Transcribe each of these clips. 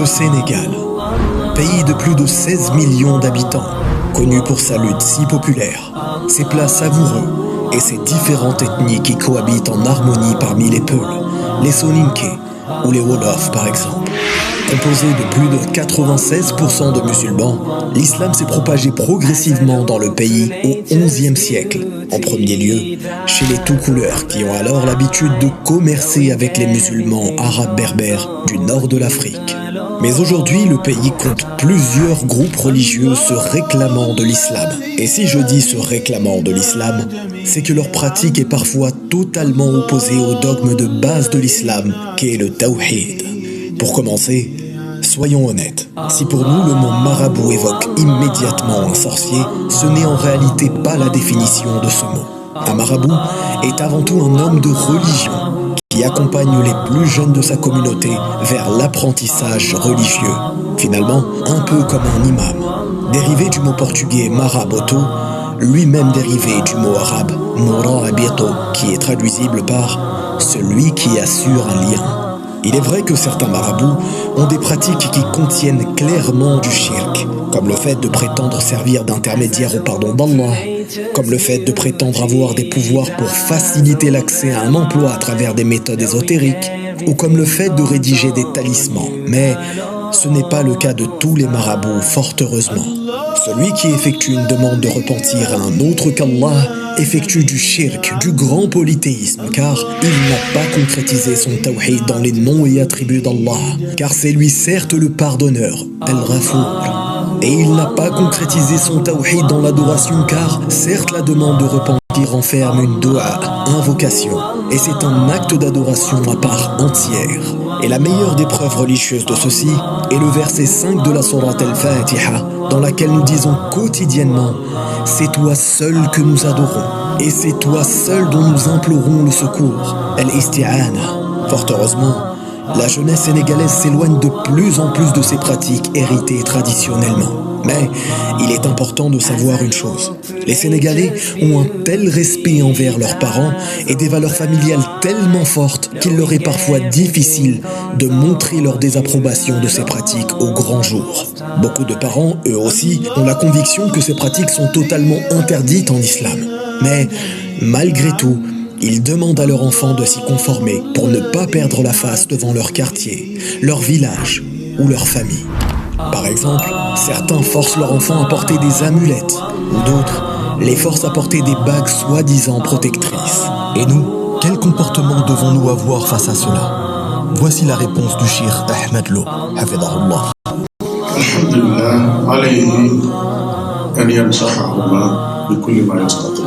Sénégal, pays de plus de 16 millions d'habitants, connu pour sa lutte si populaire, ses plats savoureux et ses différentes ethnies qui cohabitent en harmonie parmi les Peuls, les Soninké ou les Wolof par exemple. Composé de plus de 96% de musulmans, l'islam s'est propagé progressivement dans le pays au XIe siècle, en premier lieu chez les tout-couleurs qui ont alors l'habitude de commercer avec les musulmans arabes berbères du nord de l'Afrique. Mais aujourd'hui, le pays compte plusieurs groupes religieux se réclamant de l'islam. Et si je dis se réclamant de l'islam, c'est que leur pratique est parfois totalement opposée au dogme de base de l'islam, qui est le tawhid. Pour commencer, soyons honnêtes, si pour nous le mot marabout évoque immédiatement un sorcier, ce n'est en réalité pas la définition de ce mot. Un marabout est avant tout un homme de religion qui accompagne les plus jeunes de sa communauté vers l'apprentissage religieux. Finalement, un peu comme un imam. Dérivé du mot portugais maraboto, lui-même dérivé du mot arabe murabito, qui est traduisible par « celui qui assure un lien ». Il est vrai que certains marabouts ont des pratiques qui contiennent clairement du shirk, comme le fait de prétendre servir d'intermédiaire au pardon d'Allah, comme le fait de prétendre avoir des pouvoirs pour faciliter l'accès à un emploi à travers des méthodes ésotériques, ou comme le fait de rédiger des talismans. Mais ce n'est pas le cas de tous les marabouts, fort heureusement. Celui qui effectue une demande de repentir à un autre qu'Allah effectue du shirk, du grand polythéisme, car il n'a pas concrétisé son tawhid dans les noms et attributs d'Allah, car c'est lui certes le pardonneur, Al-Ghafour. Et il n'a pas concrétisé son tawhid dans l'adoration, car certes la demande de repentir renferme une dua, invocation, et c'est un acte d'adoration à part entière. Et la meilleure des preuves religieuses de ceci est le verset 5 de la sourate Al-Fatiha, dans laquelle nous disons quotidiennement « C'est toi seul que nous adorons, et c'est toi seul dont nous implorons le secours. » Al-Isti'ana. Fort heureusement, la jeunesse sénégalaise s'éloigne de plus en plus de ces pratiques héritées traditionnellement. Mais il est important de savoir une chose. Les Sénégalais ont un tel respect envers leurs parents et des valeurs familiales tellement fortes qu'il leur est parfois difficile de montrer leur désapprobation de ces pratiques au grand jour. Beaucoup de parents, eux aussi, ont la conviction que ces pratiques sont totalement interdites en islam. Mais malgré tout, ils demandent à leurs enfants de s'y conformer pour ne pas perdre la face devant leur quartier, leur village ou leur famille. Par exemple, certains forcent leurs enfants à porter des amulettes, ou d'autres les forcent à porter des bagues soi-disant protectrices. Et nous, quel comportement devons-nous avoir face à cela? Voici la réponse du cheikh Ahmed Lo, hafidahullah. Alhamdulillah, alayhi an yanshahahuma bikulli ma yastati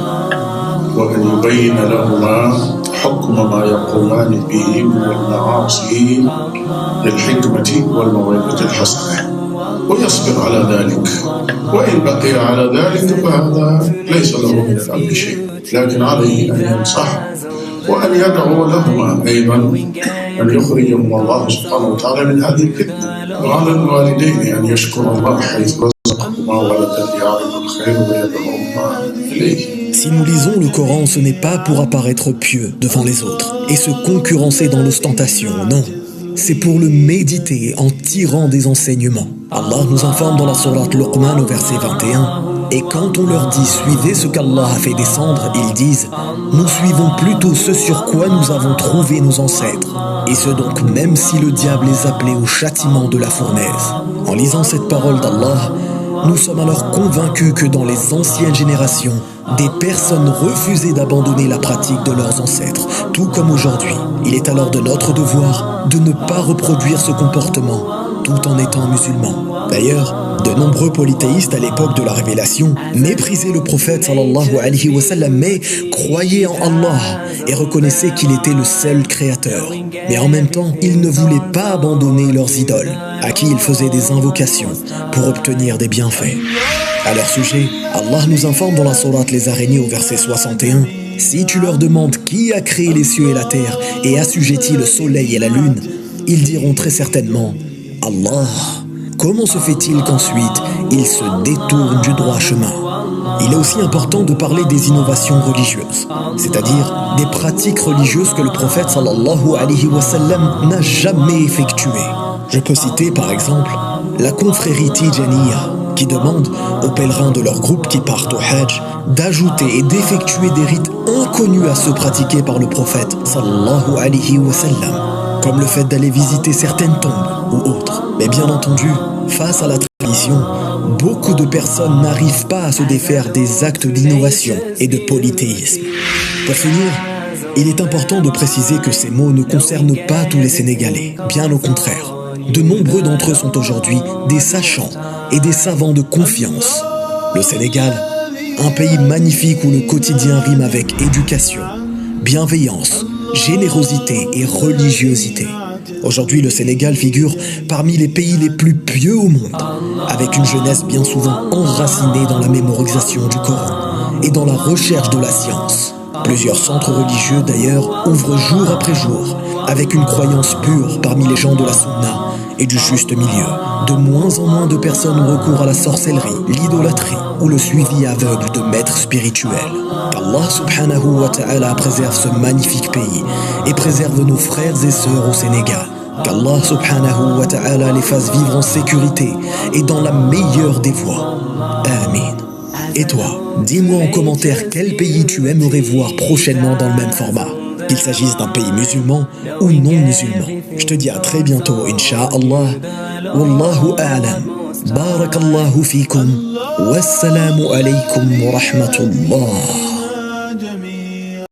wa an yubayyina lahuma hukma ma yaqumani bihi min al-ma'asi lil-hikmati wal-maw'izati al-hasanah. ويصبر على ذلك وإن بقي على ذلك فهذا ليس له من الأمر شيء لكن عليه أن ينصح وأن يدعو لهما أيضا أن يخرجهم الله سبحانه وتعالى من هذه الفتنة وعلى الوالدين أن يشكروا الله حيث رزقهما ولدا يعلم الخير ويدعوهما إليه. Si nous lisons le Coran, ce n'est pas pour apparaître pieux devant les autres et se concurrencer dans l'ostentation, non. C'est pour le méditer en tirant des enseignements. Allah nous informe dans la sourate Luqman au verset 21. Et quand on leur dit « Suivez ce qu'Allah a fait descendre », ils disent « Nous suivons plutôt ce sur quoi nous avons trouvé nos ancêtres. » Et ce donc même si le diable les appelait au châtiment de la fournaise. En lisant cette parole d'Allah, nous sommes alors convaincus que dans les anciennes générations, des personnes refusaient d'abandonner la pratique de leurs ancêtres, tout comme aujourd'hui. Il est alors de notre devoir de ne pas reproduire ce comportement, tout en étant musulmans. D'ailleurs, de nombreux polythéistes à l'époque de la révélation méprisaient le prophète sallallahu alayhi wa sallam, mais croyaient en Allah et reconnaissaient qu'il était le seul créateur. Mais en même temps, ils ne voulaient pas abandonner leurs idoles, à qui ils faisaient des invocations pour obtenir des bienfaits. À leur sujet, Allah nous informe dans la sourate Les Araignées au verset 61 « Si tu leur demandes qui a créé les cieux et la terre et assujetti le soleil et la lune, ils diront très certainement « Allah ». Comment se fait-il qu'ensuite ils se détournent du droit chemin? Il est aussi important de parler des innovations religieuses, c'est-à-dire des pratiques religieuses que le prophète sallallahu alayhi wa sallam n'a jamais effectuées. Je peux citer par exemple la confrérie Tijaniya qui demande aux pèlerins de leur groupe qui partent au Hajj d'ajouter et d'effectuer des rites inconnus à ceux pratiqués par le prophète sallallahu alayhi wa sallam, comme le fait d'aller visiter certaines tombes ou autres. Mais bien entendu, face à la tradition, beaucoup de personnes n'arrivent pas à se défaire des actes d'innovation et de polythéisme. Pour finir, il est important de préciser que ces mots ne concernent pas tous les Sénégalais, bien au contraire. De nombreux d'entre eux sont aujourd'hui des sachants et des savants de confiance. Le Sénégal, un pays magnifique où le quotidien rime avec éducation, bienveillance, générosité et religiosité. Aujourd'hui, le Sénégal figure parmi les pays les plus pieux au monde, avec une jeunesse bien souvent enracinée dans la mémorisation du Coran et dans la recherche de la science. Plusieurs centres religieux d'ailleurs ouvrent jour après jour, avec une croyance pure parmi les gens de la Sunna et du juste milieu. De moins en moins de personnes ont recours à la sorcellerie, l'idolâtrie ou le suivi aveugle de maîtres spirituels. Qu'Allah subhanahu wa ta'ala préserve ce magnifique pays et préserve nos frères et sœurs au Sénégal. Qu'Allah subhanahu wa ta'ala les fasse vivre en sécurité et dans la meilleure des voies. Amin. Et toi, dis-moi en commentaire quel pays tu aimerais voir prochainement dans le même format, qu'il s'agisse d'un pays musulman ou non musulman. Je te dis à très bientôt, Inch'Allah. Wallahu a'lam. Barakallahu fikum. Wassalamu alaykum wa rahmatullah.